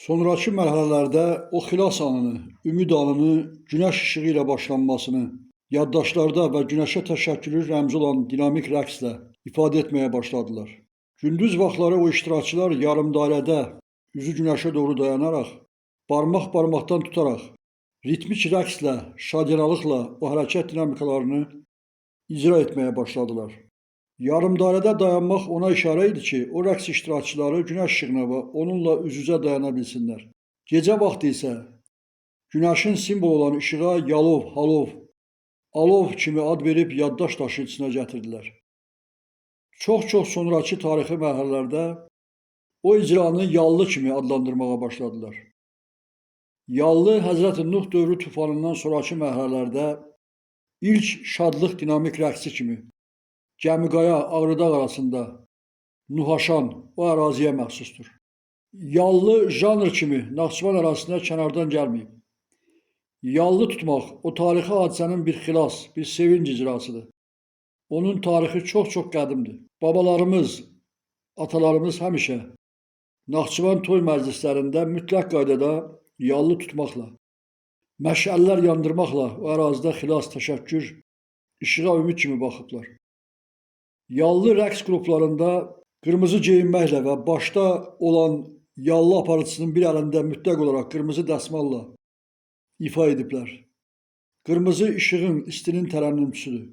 Sonrakı mərhələlərdə o xilas anını, ümid anını, günəş işığı ilə başlanmasını, yaddaşlarda və günəşə təşəkkürü rəmzi olan dinamik rəqslə ifadə etməyə başladılar. Gündüz vaxtları o iştirakçılar yarım dairədə üzü günəşə doğru dayanaraq, barmaq-barmaqdan tutaraq, ritmik rəqslə, şadiyanalıqla o hərəkət dinamikalarını icra etməyə başladılar. Yarımdairədə dayanmaq ona işarə idi ki, o rəqs iştirakçıları günəş işığına və onunla üz-üzə dayana bilsinlər. Gecə vaxtı isə günəşin simvolu olan işığa yalov, halov, alov kimi ad verib yaddaş daşıyıcısına gətirdilər. Çox-çox sonrakı tarixi mərhələlərdə o icranı yallı kimi adlandırmağa başladılar. Yallı Həzrəti Nuh dövrü tufanından sonrakı mərhələlərdə ilk şadlıq dinamik rəqsi kimi Gəmiqaya, Ağrıdağ arasında Nuhaşan o əraziyə məxsusdur. Yallı janr kimi Naxçıvan arasında kənardan gəlməyib. Yallı tutmaq o tarixi hadisənin bir xilas, bir sevinc icrasıdır. Onun tarixi çox-çox qədimdir. Babalarımız, atalarımız həmişə Naxçıvan toy məclislərində mütləq qaydada yallı tutmaqla, məşəllər yandırmaqla o ərazidə xilas, təşəkkür, işığa ümid kimi baxıblar. Yallı rəqs qruplarında qırmızı geyinməklə və başda olan yallı aparıcısının bir əlində mütləq olaraq qırmızı dəsmalla ifa ediblər. Qırmızı işığın, istinin tərənnümçüsüdür.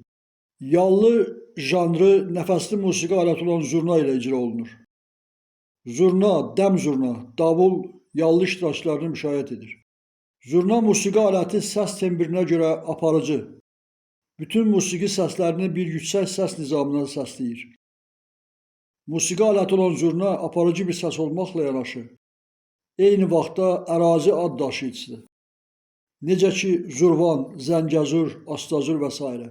Yallı janrı nəfəsli musiqi aləti olan zurna ilə icra olunur. Zurna, dəm zurna, davul yallı iştirakçılarını müşayiət edir. Zurna musiqi aləti səs tembirinə görə aparıcı, bütün musiqi səslərini bir yüksək səs nizamına səsləyir. Musiqi aləti olan zurna aparıcı bir səs olmaqla yanaşı, eyni vaxtda ərazi ad daşıyıcısıdır. Necə ki, zurvan, zəngəzur, astazur və s.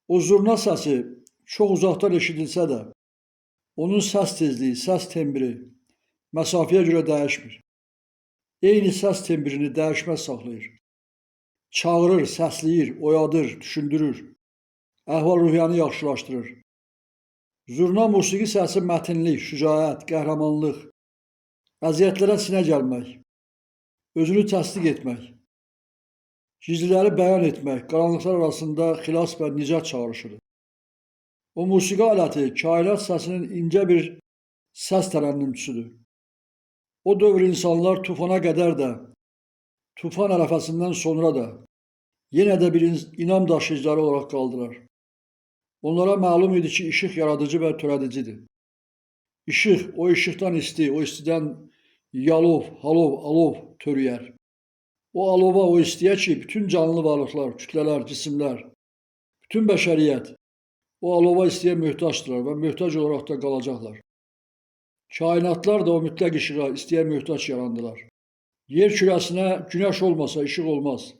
O zurna səsi çox uzaqdan eşidilsə də, onun səs tezliyi, səs tembri məsafəyə görə dəyişmir. Eyni səs tembirini dəyişməz saxlayır. Çağırır, səsləyir, oyadır, düşündürür, əhval-ruhiyyəni yaxşılaşdırır. Zurna musiqi səsi mətinlik, şücaət, qəhrəmanlıq, əziyyətlərə sinə gəlmək, özünü təsdiq etmək, gizliləri bəyan etmək, qaranlıqlar arasında xilas və nicat çağrışıdır. O musiqi aləti kainat səsinin incə bir səs tərənnümçüsüdür. O dövr insanlar tufana qədər də, tufan ərəfəsindən sonra da yenə də bir inam daşıyıcıları olaraq qaldılar. Onlara məlum idi ki, işıq yaradıcı və törədicidir. İşıq, o işıqdan isti, o istidən yalov, halov, alov törüyər. O alova, o istiyə ki, bütün canlı varlıqlar, kütlələr, cisimlər, bütün bəşəriyyət o alova istiyə möhtacdırlar və möhtac olaraq da qalacaqlar. Kainatlar da o mütləq işığa, istiyə möhtac yarandılar. Yer kürəsinə günəş olmasa işıq olmaz.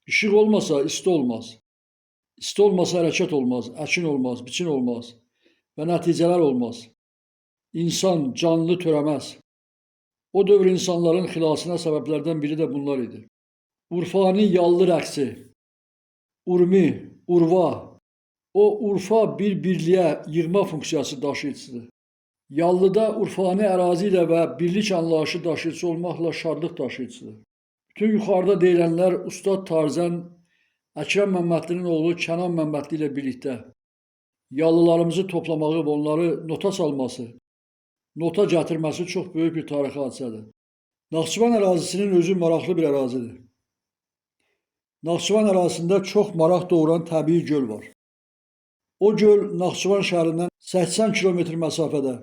İşıq olmasa isti olmaz. İsti olmasa hərəkət olmaz, əkin olmaz, biçin olmaz və nəticələr olmaz. İnsan canlı törəməz. O dövr insanların xilasına səbəblərdən biri də bunlar idi. Urfani yallı rəqsi, urmi, urva, o urfa bir birliyə yığma funksiyası daşıyıcısıdır. Yallıda urfani ərazi ilə və birlik anlayışı daşıyıcısı olmaqla şadlıq daşıyıcısıdır. Bütün yuxarıda deyilənlər Ustad Tarzən Əkrəm Məmmədlinin oğlu Kənan Məmmədli ilə birlikdə yallılarımızı toplamağı və onları nota salması, nota gətirməsi çox böyük bir tarixi hadisədir. Naxçıvan ərazisinin özü maraqlı bir ərazidir. Naxçıvan ərazisində çox maraq doğuran təbii göl var. O göl Naxçıvan şəhərindən 80 kilometr məsafədə,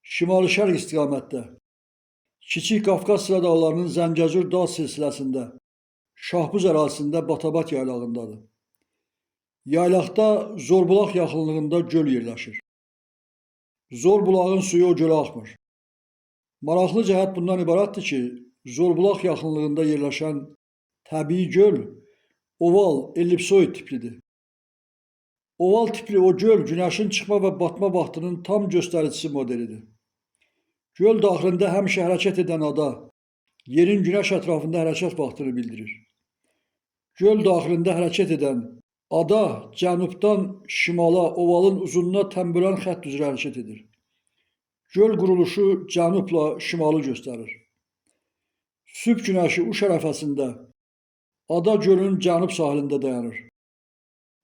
şimal-şərq istiqamətdə, Kiçik Qafqasya dağlarının Zəngəzur dağ silsiləsində, Şahbuz ərazisində Batabat yaylağındadır. Yaylaqda Zorbulaq yaxınlığında göl yerləşir. Zorbulağın suyu o gölə axmır. Maraqlı cəhət bundan ibarətdir ki, Zorbulaq yaxınlığında yerləşən təbii göl oval, ellipsoid tiplidir. Oval tipli o göl günəşin çıxma və batma vaxtının tam göstəricisi modelidir. Göl daxilində həmişə hərəkət edən ada, yerin günəş ətrafında hərəkət vaxtını bildirir. Göl daxilində hərəkət edən ada cənubdan şimala, ovalın uzunluğuna tənbölən xətt üzrə hərəkət edir. Göl quruluşu cənubla şimalı göstərir. Sübh günəşi Uş ərəfəsində ada gölün cənub sahilində dayanır.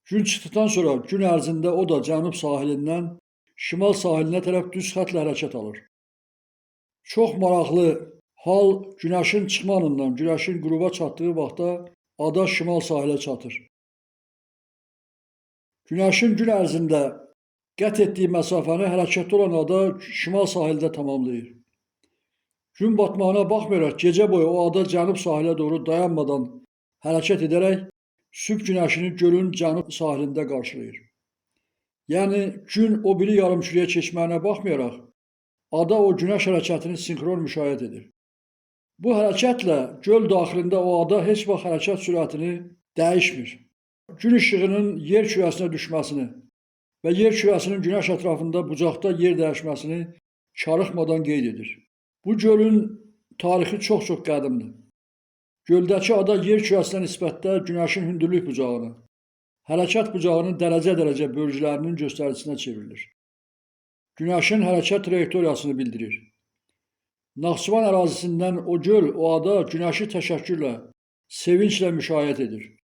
Gün çıxdıqdan sonra gün ərzində o da cənub sahilindən şimal sahilinə tərəf düz xəttlə hərəkət alır. Çox maraqlı hal günəşin çıxma anından günəşin qüruba çatdığı vaxtda ada şimal sahilə çatır. Günəşin gün ərzində qət etdiyi məsafəni hərəkətdə olan ada şimal sahildə tamamlayır. Gün batmağına baxmayaraq gecə boyu o ada cənub sahilə doğru dayanmadan hərəkət edərək sübh günəşini gölün cənub sahilində qarşılayır. Yəni gün o biri yarımkürəyə keçməyinə baxmayaraq ada o günəş hərəkətini sinxron müşahidə edir. Bu hərəkətlə göl daxilində o ada heç vaxt hərəkət sürətini dəyişmir. Gün işığının yer kürəsinə düşməsini və yer kürəsinin günəş ətrafında bucaqda yer dəyişməsini karıxmadan qeyd edir. Bu gölün tarixi çox qədimdir. Göldəki ada yer kürəsinə nisbətdə günəşin hündürlük bucağını, hərəkət bucağının dərəcə bölgülərinin göstəricisine çevrilir. Günəşin hərəkət trayektoriyasını bildirir. Naxçıvan ərazisindən o göl, o ada günəşi təşəkkürlə, sevinclə müşahidə edir.